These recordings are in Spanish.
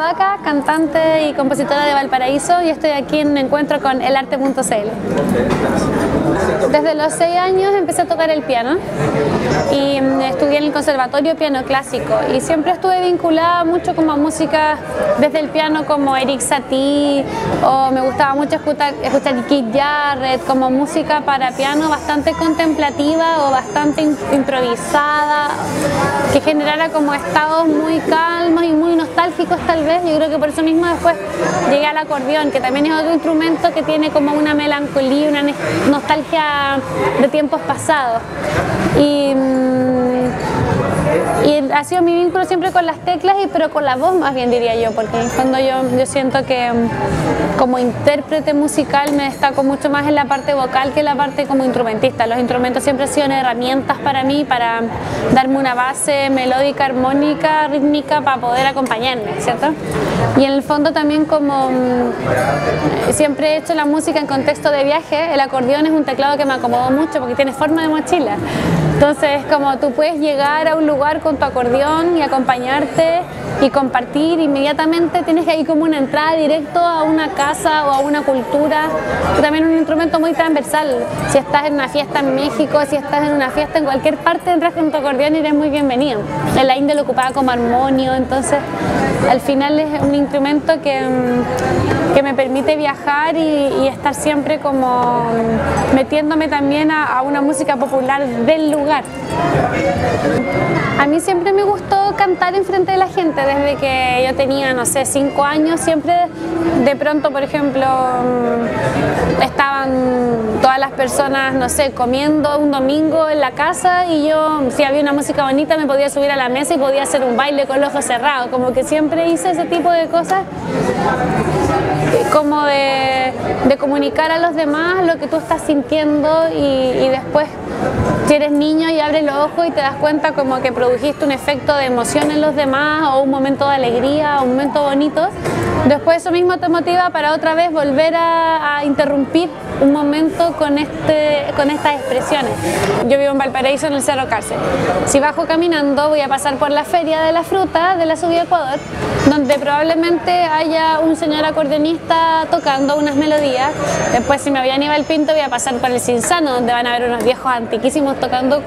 Vaca, cantante y compositora de Valparaíso, y estoy aquí en un encuentro con elarte.cl. Desde los 6 años empecé a tocar el piano y estudié en el Conservatorio Piano Clásico y siempre estuve vinculada mucho como a música desde el piano, como Eric Satie, o me gustaba mucho escuchar Keith Jarrett, como música para piano bastante contemplativa o bastante improvisada, que generara como estados muy calmos y muy nostálgicos tal vez. Yo creo que por eso mismo después llegué al acordeón, que también es otro instrumento que tiene como una melancolía, una nostalgia de tiempos pasados. Y ha sido mi vínculo siempre con las teclas, pero con la voz más bien diría yo, porque en el fondo yo siento que como intérprete musical me destaco mucho más en la parte vocal que en la parte como instrumentista. Los instrumentos siempre han sido herramientas para mí, para darme una base melódica, armónica, rítmica, para poder acompañarme, ¿cierto? Y en el fondo también como siempre he hecho la música en contexto de viaje, el acordeón es un teclado que me acomodó mucho porque tiene forma de mochila. Entonces, como tú puedes llegar a un lugar con tu acordeón y acompañarte y compartir inmediatamente, tienes ahí como una entrada directo a una casa o a una cultura, que también es un instrumento muy transversal. Si estás en una fiesta en México, si estás en una fiesta en cualquier parte, entras con tu acordeón y eres muy bienvenido. En la India lo ocupaba como armonio, entonces al final es un instrumento que me permite viajar y estar siempre como metiéndome también a una música popular del lugar. A mí siempre me gustó cantar enfrente de la gente, desde que yo tenía, no sé, 5 años, siempre de pronto, por ejemplo, estaban todas las personas, no sé, comiendo un domingo en la casa y yo, si había una música bonita, me podía subir a la mesa y podía hacer un baile con los ojos cerrados, como que siempre hice ese tipo de cosas, como de comunicar a los demás lo que tú estás sintiendo y después si eres niño y abres los ojos y te das cuenta como que produjiste un efecto de emoción en los demás o un momento de alegría o un momento bonito, después eso mismo te motiva para otra vez volver a interrumpir un momento con estas expresiones. Yo vivo en Valparaíso, en el Cerro Cárcel. Si bajo caminando voy a pasar por la Feria de la Fruta de la Subida Ecuador, donde probablemente haya un señor acordeonista tocando unas melodías. Después si me voy a Aníbal Pinto voy a pasar por el Cinzano, donde van a haber unos viejos antiquísimos tocando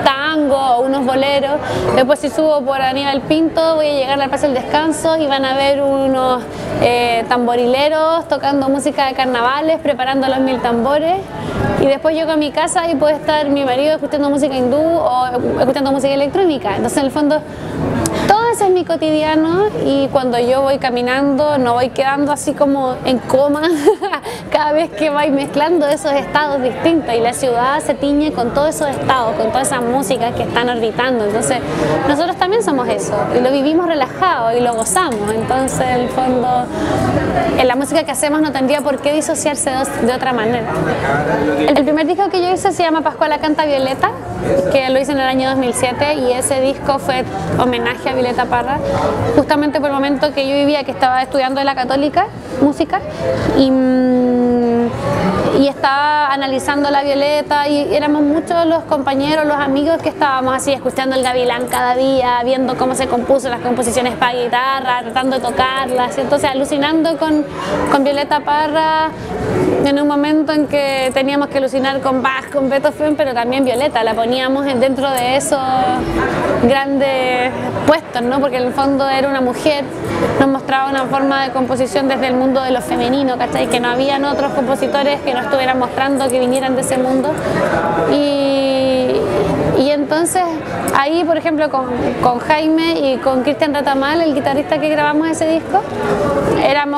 tango o unos boleros. Después si subo por Aníbal Pinto voy a llegar al Plaza del Descanso y van a ver unos tamborileros tocando música de carnavales, preparando los 1000 tambores. Y después llego a mi casa y puede estar mi marido escuchando música hindú o escuchando música electrónica. Entonces en el fondo todo eso es mi cotidiano y cuando yo voy caminando no voy quedando así como en coma cada vez que voy mezclando esos estados distintos, y la ciudad se tiñe con todos esos estados, con todas esas músicas que están orbitando. Entonces nosotros también somos eso y lo vivimos relajado y lo gozamos. Entonces en el fondo en la música que hacemos no tendría por qué disociarse de otra manera. El primer disco que yo hice se llama Pascuala Canta Violeta, que lo hice en el año 2007, y ese disco fue homenaje a Violeta Parra, justamente por el momento que yo vivía, que estaba estudiando en la Católica música y estaba analizando la Violeta, y éramos muchos los compañeros, los amigos que estábamos así escuchando el Gavilán cada día, viendo cómo se compuso las composiciones para guitarra, tratando de tocarlas, entonces alucinando con Violeta Parra en un momento en que teníamos que alucinar con Bach, con Beethoven, pero también Violeta, la poníamos dentro de esos grandes puestos, ¿no? Porque en el fondo era una mujer, nos mostraba una forma de composición desde el mundo de lo femenino, ¿cachai? Que no habían otros compositores que nos estuvieran mostrando que vinieran de ese mundo. Y entonces ahí, por ejemplo, con Jaime y con Cristian Ratamal, el guitarrista que grabamos ese disco,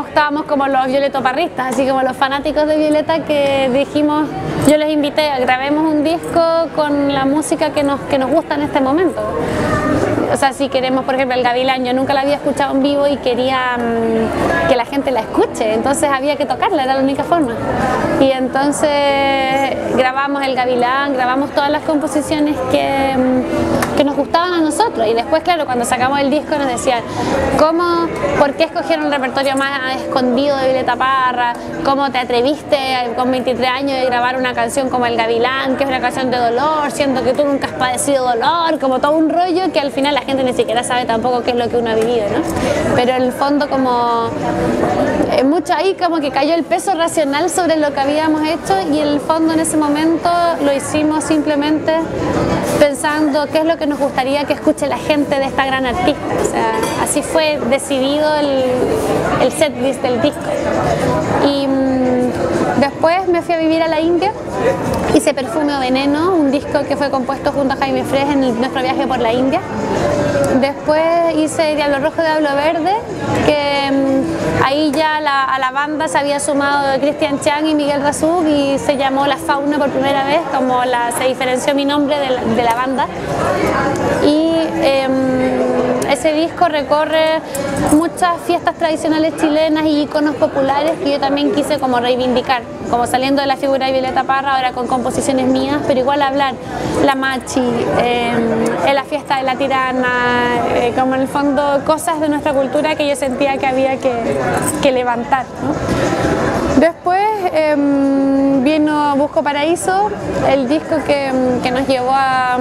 estábamos como los violetoparristas, así como los fanáticos de Violeta, que dijimos, yo les invité a grabemos un disco con la música que nos gusta en este momento. O sea, si queremos, por ejemplo, el Gavilán, yo nunca la había escuchado en vivo y quería que la gente la escuche, entonces había que tocarla, era la única forma. Y entonces grabamos el Gavilán, grabamos todas las composiciones que nos gustaban a nosotros, y después, claro, cuando sacamos el disco nos decían, ¿por qué escogieron el repertorio más escondido de Violeta Parra? ¿Cómo te atreviste con 23 años de grabar una canción como el Gavilán, que es una canción de dolor, siendo que tú nunca has padecido dolor? Como todo un rollo que al final la gente ni siquiera sabe tampoco qué es lo que uno ha vivido, ¿no? Pero en el fondo como mucho ahí como que cayó el peso racional sobre lo que habíamos hecho y en el fondo en ese momento lo hicimos simplemente pensando qué es lo que nos gustaría que escuche la gente de esta gran artista. O sea, así fue decidido el setlist del disco. Y después me fui a vivir a la India, hice Perfume o Veneno, un disco que fue compuesto junto a Jaime Fresh en nuestro viaje por la India. Después hice Diablo Rojo, Diablo Verde, que ahí ya a la banda se había sumado Cristian Chang y Miguel Razú y se llamó La Fauna por primera vez, como se diferenció mi nombre de la banda. Y ese disco recorre muchas fiestas tradicionales chilenas y iconos populares que yo también quise como reivindicar, como saliendo de la figura de Violeta Parra, ahora con composiciones mías, pero igual hablar la machi, en la fiesta de la tirana, como en el fondo cosas de nuestra cultura que yo sentía que había que levantar, ¿no? Después vino Busco Paraíso, el disco que nos llevó a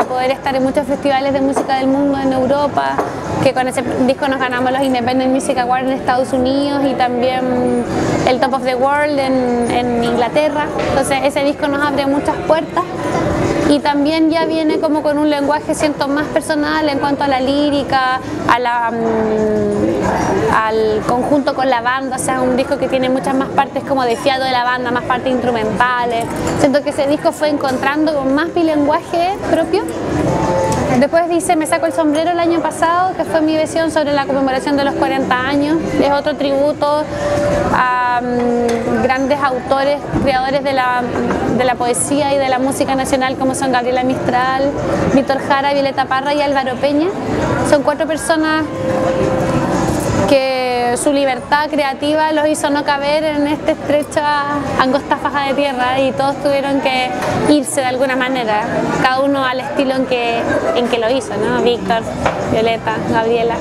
poder estar en muchos festivales de música del mundo en Europa, que con ese disco nos ganamos los Independent Music Awards en Estados Unidos y también el Top of the World en Inglaterra. Entonces ese disco nos abre muchas puertas y también ya viene como con un lenguaje siento más personal en cuanto a la lírica, al conjunto con la banda, o sea, un disco que tiene muchas más partes como de fiado de la banda, más partes instrumentales. Siento que ese disco fue encontrando con más mi lenguaje propio. Después dice Me Saco el Sombrero el año pasado, que fue mi versión sobre la conmemoración de los 40 años. Es otro tributo a grandes autores, creadores de la poesía y de la música nacional como son Gabriela Mistral, Víctor Jara, Violeta Parra y Álvaro Peña. Son 4 personas que su libertad creativa los hizo no caber en esta estrecha, angosta faja de tierra y todos tuvieron que irse de alguna manera, cada uno al estilo en que lo hizo, ¿no? Víctor, Violeta, Gabriela.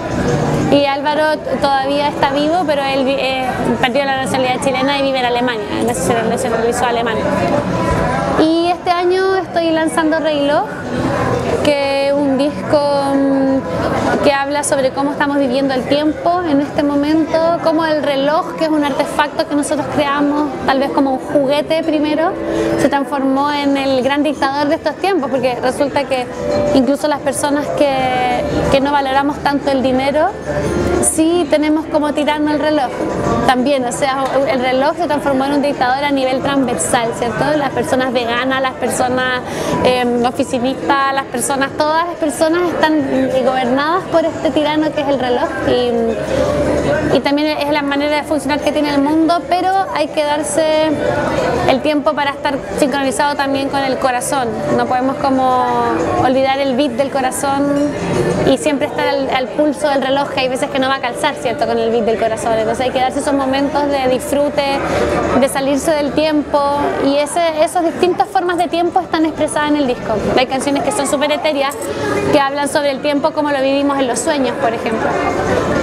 Y Álvaro todavía está vivo, pero él perdió la nacionalidad chilena y vive en Alemania, se nacionalizó alemán. Y este año estoy lanzando Reloj, que es un disco que habla sobre cómo estamos viviendo el tiempo en este momento, cómo el reloj, que es un artefacto que nosotros creamos, tal vez como un juguete primero, se transformó en el gran dictador de estos tiempos, porque resulta que incluso las personas que no valoramos tanto el dinero, sí tenemos como tirano el reloj también, o sea, el reloj se transformó en un dictador a nivel transversal, ¿cierto? Las personas veganas, las personas oficinistas, las personas, todas las personas están gobernadas por este tirano que es el reloj y también es la manera de funcionar que tiene el mundo, pero hay que darse el tiempo para estar sincronizado también con el corazón. No podemos como olvidar el beat del corazón y siempre estar al pulso del reloj, que hay veces que no va a calzar, ¿cierto?, con el beat del corazón. Entonces hay que darse esos momentos de disfrute, de salirse del tiempo y esas distintas formas de tiempo están expresadas en el disco. Hay canciones que son súper etéreas, que hablan sobre el tiempo como lo vivimos en los sueños, por ejemplo.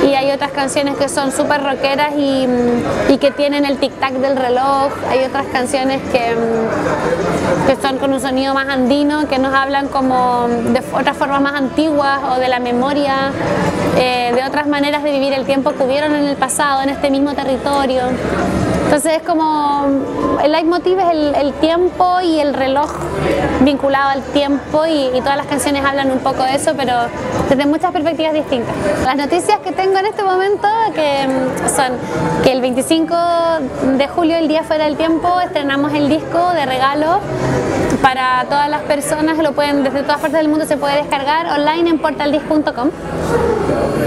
Y hay otras canciones que son súper rockeras y que tienen el tic-tac del reloj. Hay otras canciones que son con un sonido más andino, que nos hablan como de otras formas más antiguas o de la memoria, de otras maneras de vivir el tiempo que hubieron en el pasado, en este mismo territorio. Entonces es como, el leitmotiv es el tiempo y el reloj vinculado al tiempo y todas las canciones hablan un poco de eso, pero desde muchas perspectivas distintas. Las noticias que tengo en este momento son que el 25 de julio, el día fuera del tiempo, estrenamos el disco de regalo para todas las personas, lo pueden desde todas partes del mundo, se puede descargar online en portaldisc.com.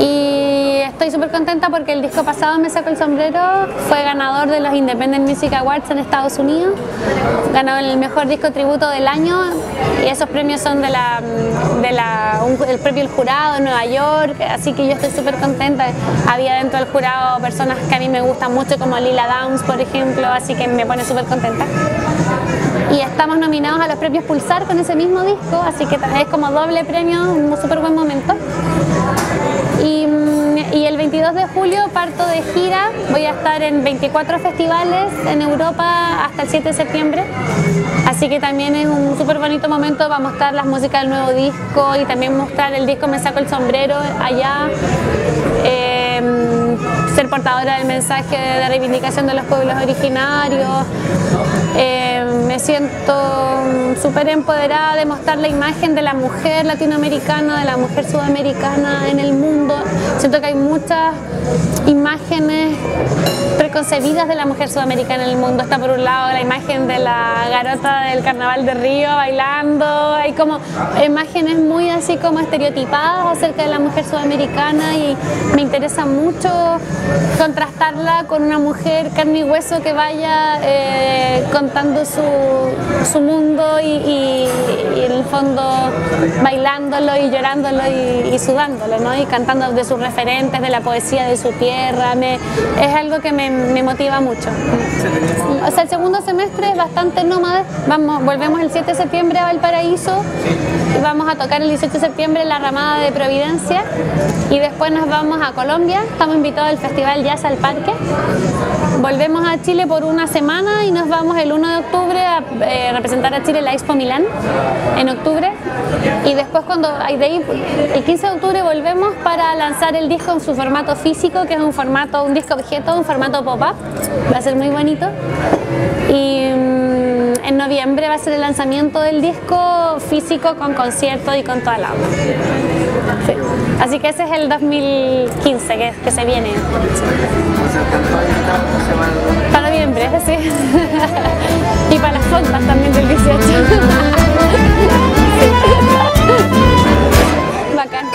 Y estoy súper contenta porque el disco pasado, Me Saco el Sombrero, fue ganador de los Independent Music Awards en Estados Unidos, ganó el mejor disco tributo del año y esos premios son el premio del jurado en Nueva York, así que yo estoy súper contenta. Había dentro del jurado personas que a mí me gustan mucho como Lila Downs, por ejemplo, así que me pone súper contenta. Y estamos nominados a los premios Pulsar con ese mismo disco, así que es como doble premio, un súper buen momento. Y Y el 22 de julio parto de gira, voy a estar en 24 festivales en Europa hasta el 7 de septiembre. Así que también es un súper bonito momento para mostrar las músicas del nuevo disco y también mostrar el disco Me Saco el Sombrero allá. Ser portadora del mensaje de reivindicación de los pueblos originarios. Me siento súper empoderada de mostrar la imagen de la mujer latinoamericana, de la mujer sudamericana en el mundo. Siento que hay muchas imágenes preconcebidas de la mujer sudamericana en el mundo. Está por un lado la imagen de la garota del Carnaval de Río bailando, hay como imágenes muy así como estereotipadas acerca de la mujer sudamericana y me interesa mucho contrastarla con una mujer carne y hueso que vaya contando su mundo y en el fondo bailándolo y llorándolo y sudándolo, ¿no? Y cantando de sus referentes, de la poesía de su tierra. Es algo que me motiva mucho. O sea, el segundo semestre es bastante nómade. Volvemos el 7 de septiembre a Valparaíso y vamos a tocar el 18 de septiembre en la Ramada de Providencia y después nos vamos a Colombia. Estamos invitados al Festival Jazz al Parque. Volvemos a Chile por una semana y nos vamos el 1 de octubre a representar a Chile en la Expo Milán en octubre y después de ahí el 15 de octubre volvemos para lanzar el disco en su formato físico, que es un disco objeto, un formato pop-up, va a ser muy bonito y en noviembre va a ser el lanzamiento del disco físico con concierto y con toda la obra. Sí. Así que ese es el 2015 que se viene. Para noviembre, sí. Y para las fondas también del 18. Bacán.